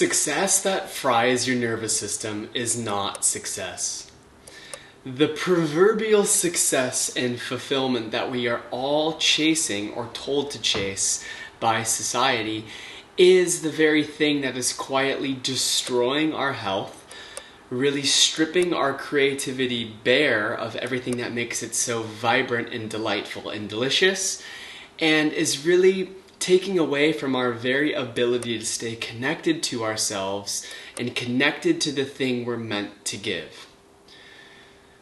Success that fries your nervous system is not success. The proverbial success and fulfillment that we are all chasing or told to chase by society is the very thing that is quietly destroying our health, really stripping our creativity bare of everything that makes it so vibrant and delightful and delicious, and is really taking away from our very ability to stay connected to ourselves and connected to the thing we're meant to give.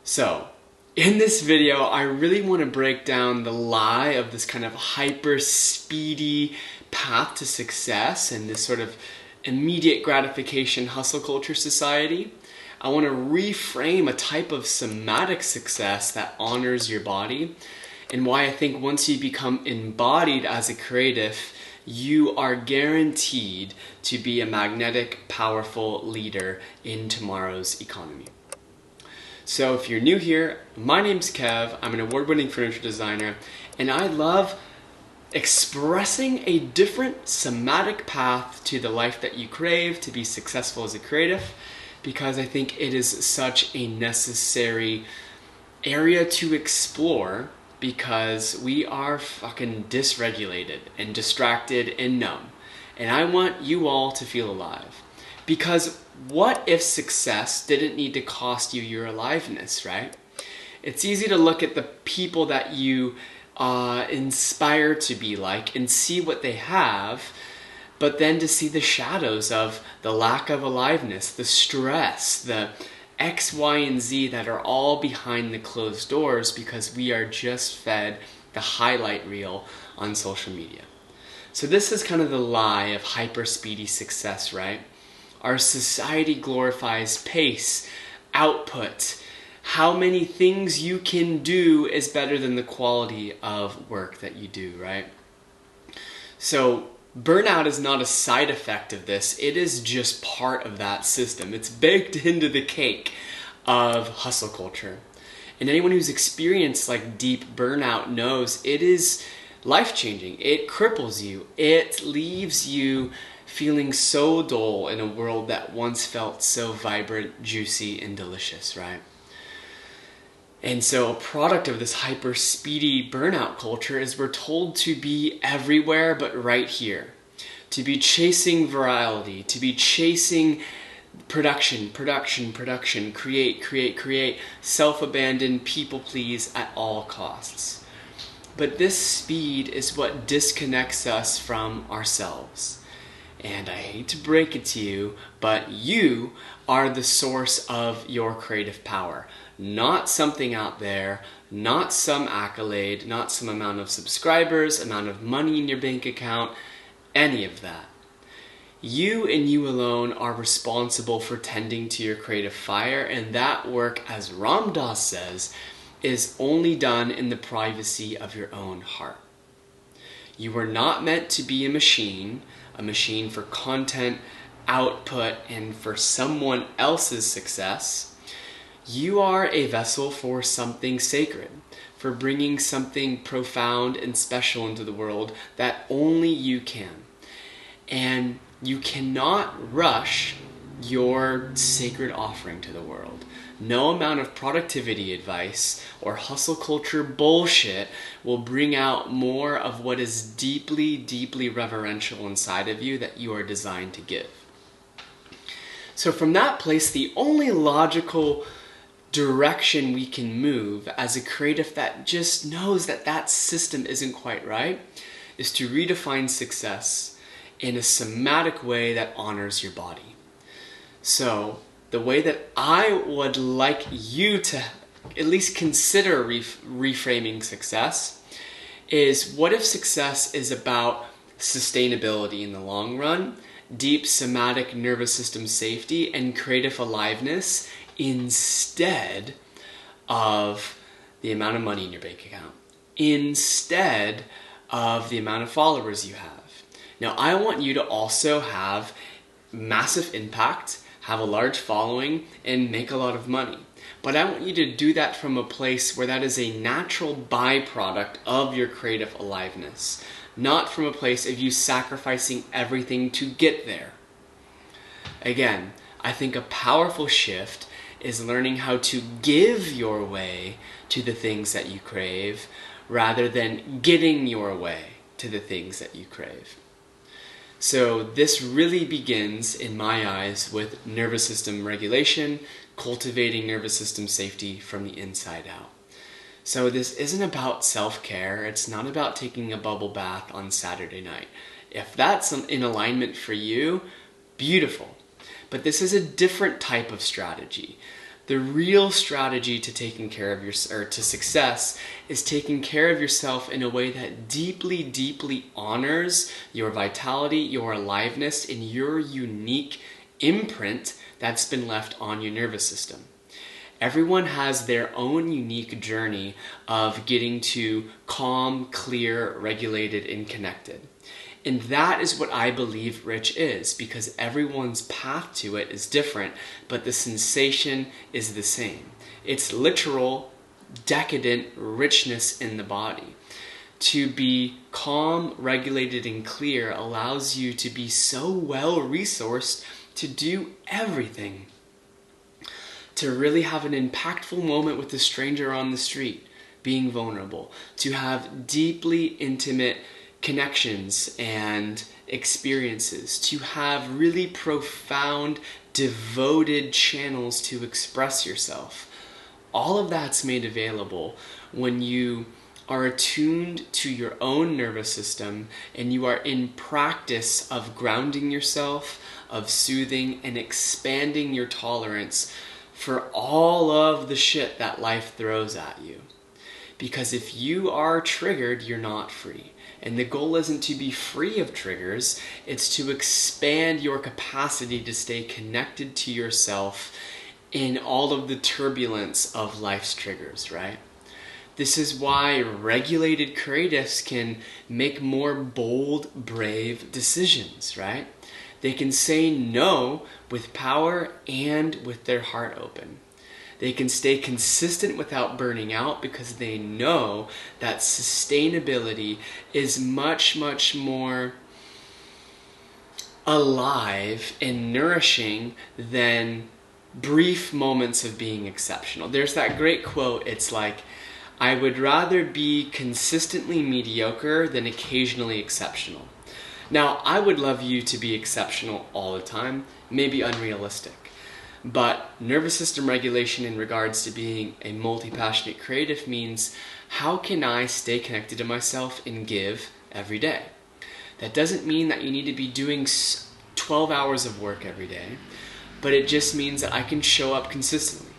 So, in this video, I really want to break down the lie of this kind of hyper speedy path to success and this sort of immediate gratification hustle culture society. I want to reframe a type of somatic success that honors your body, and why I think once you become embodied as a creative, you are guaranteed to be a magnetic, powerful leader in tomorrow's economy. So if you're new here, my name's Kev. I'm an award-winning furniture designer, and I love expressing a different somatic path to the life that you crave to be successful as a creative, because I think it is such a necessary area to explore, because we are fucking dysregulated and distracted and numb. And I want you all to feel alive. Because what if success didn't need to cost you your aliveness, right? It's easy to look at the people that you inspire to be like and see what they have, but then to see the shadows of the lack of aliveness, the stress, the X, Y, and Z that are all behind the closed doors because we are just fed the highlight reel on social media. So this is kind of the lie of hyper speedy success, right? Our society glorifies pace, output. How many things you can do is better than the quality of work that you do, right? So burnout is not a side effect of this, it is just part of that system. It's baked into the cake of hustle culture. And anyone who's experienced like deep burnout knows it is life-changing. It cripples you. It leaves you feeling so dull in a world that once felt so vibrant, juicy, and delicious, right? And so a product of this hyper speedy burnout culture is we're told to be everywhere but right here. To be chasing virality, to be chasing production, create, self-abandon, people please at all costs. But this speed is what disconnects us from ourselves. And I hate to break it to you, but you are the source of your creative power. Not something out there, not some accolade, not some amount of subscribers, amount of money in your bank account, any of that. You and you alone are responsible for tending to your creative fire, and that work, as Ram Dass says, is only done in the privacy of your own heart. You were not meant to be a machine for content, output, and for someone else's success. You are a vessel for something sacred, for bringing something profound and special into the world that only you can. And you cannot rush your sacred offering to the world. No amount of productivity advice or hustle culture bullshit will bring out more of what is deeply, deeply reverential inside of you that you are designed to give. So from that place, the only logical direction we can move as a creative that just knows that that system isn't quite right is to redefine success in a somatic way that honors your body. So the way that I would like you to at least consider reframing success is, what if success is about sustainability in the long run, deep somatic nervous system safety, and creative aliveness instead of the amount of money in your bank account, instead of the amount of followers you have. Now, I want you to also have massive impact, have a large following, and make a lot of money. But I want you to do that from a place where that is a natural byproduct of your creative aliveness, not from a place of you sacrificing everything to get there. Again, I think a powerful shift is learning how to give your way to the things that you crave rather than getting your way to the things that you crave. So this really begins, in my eyes, with nervous system regulation, cultivating nervous system safety from the inside out. So this isn't about self-care. It's not about taking a bubble bath on Saturday night. If that's in alignment for you, beautiful. But this is a different type of strategy. The real strategy to taking care of to success is taking care of yourself in a way that deeply, deeply honors your vitality, your aliveness, and your unique imprint that's been left on your nervous system. Everyone has their own unique journey of getting to calm, clear, regulated, and connected. And that is what I believe rich is, because everyone's path to it is different, but the sensation is the same. It's literal, decadent richness in the body. To be calm, regulated, and clear allows you to be so well-resourced to do everything. To really have an impactful moment with a stranger on the street, being vulnerable. To have deeply intimate connections and experiences, to have really profound, devoted channels to express yourself. All of that's made available when you are attuned to your own nervous system and you are in practice of grounding yourself, of soothing and expanding your tolerance for all of the shit that life throws at you. Because if you are triggered, you're not free. And the goal isn't to be free of triggers, it's to expand your capacity to stay connected to yourself in all of the turbulence of life's triggers, right? This is why regulated creatives can make more bold, brave decisions, right? They can say no with power and with their heart open. They can stay consistent without burning out because they know that sustainability is much, much more alive and nourishing than brief moments of being exceptional. There's that great quote, it's like, I would rather be consistently mediocre than occasionally exceptional. Now, I would love you to be exceptional all the time, maybe unrealistic. But nervous system regulation in regards to being a multi-passionate creative means, how can I stay connected to myself and give every day? That doesn't mean that you need to be doing 12 hours of work every day, but it just means that I can show up consistently.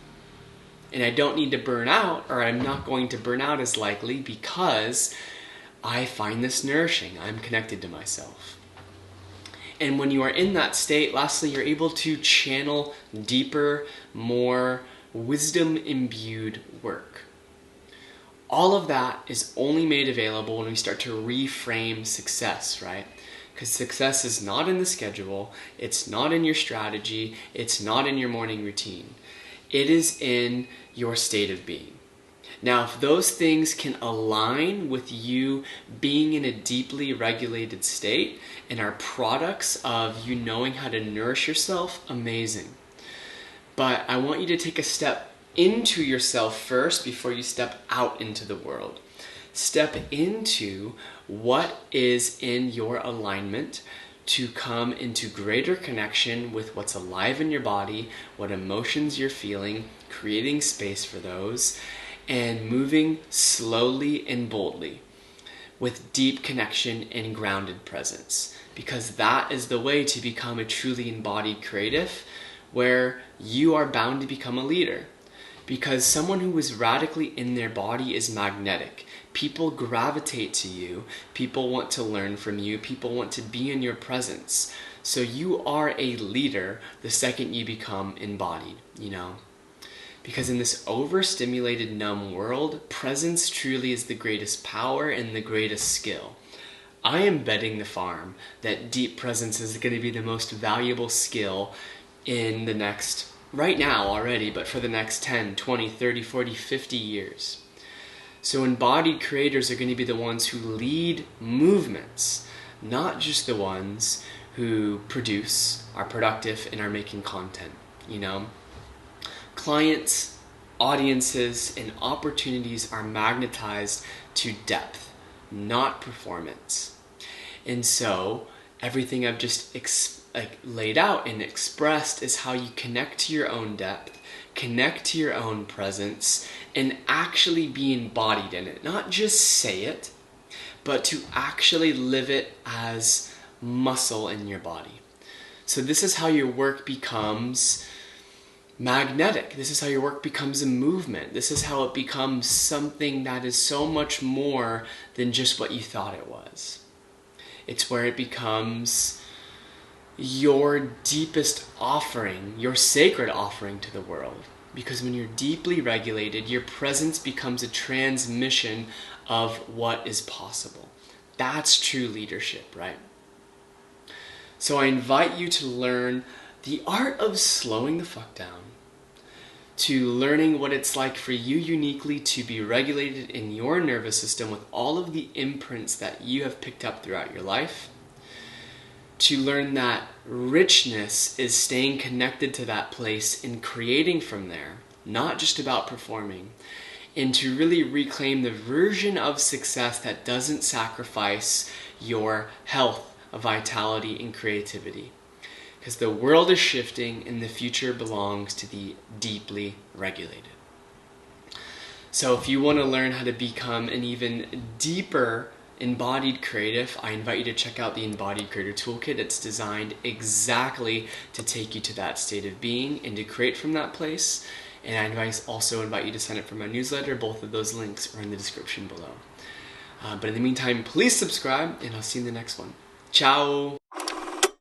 And I don't need to burn out, or I'm not going to burn out as likely because I find this nourishing. I'm connected to myself. And when you are in that state, lastly, you're able to channel deeper, more wisdom-imbued work. All of that is only made available when we start to reframe success, right? Because success is not in the schedule, it's not in your strategy, it's not in your morning routine. It is in your state of being. Now, if those things can align with you being in a deeply regulated state and are products of you knowing how to nourish yourself, amazing. But I want you to take a step into yourself first before you step out into the world. Step into what is in your alignment to come into greater connection with what's alive in your body, what emotions you're feeling, creating space for those, and moving slowly and boldly with deep connection and grounded presence. Because that is the way to become a truly embodied creative, where you are bound to become a leader. Because someone who is radically in their body is magnetic. People gravitate to you, people want to learn from you, people want to be in your presence. So you are a leader the second you become embodied, you know? Because in this overstimulated, numb world, presence truly is the greatest power and the greatest skill. I am betting the farm that deep presence is going to be the most valuable skill in the next, right now already, but for the next 10, 20, 30, 40, 50 years. So embodied creators are going to be the ones who lead movements, not just the ones who produce, are productive, and are making content, you know? Clients, audiences, and opportunities are magnetized to depth, not performance. And so everything I've just laid out and expressed is how you connect to your own depth, connect to your own presence, and actually be embodied in it. Not just say it, but to actually live it as muscle in your body. So this is how your work becomes magnetic. This is how your work becomes a movement. This is how it becomes something that is so much more than just what you thought it was. It's where it becomes your deepest offering, your sacred offering to the world. Because when you're deeply regulated, your presence becomes a transmission of what is possible. That's true leadership, right? So I invite you to learn the art of slowing the fuck down, to learning what it's like for you uniquely to be regulated in your nervous system with all of the imprints that you have picked up throughout your life, to learn that richness is staying connected to that place and creating from there, not just about performing, and to really reclaim the version of success that doesn't sacrifice your health, vitality, and creativity. Because the world is shifting and the future belongs to the deeply regulated. So if you want to learn how to become an even deeper embodied creative, I invite you to check out the Embodied Creator Toolkit. It's designed exactly to take you to that state of being and to create from that place. And I also invite you to sign up for my newsletter. Both of those links are in the description below. But in the meantime, please subscribe, and I'll see you in the next one. Ciao!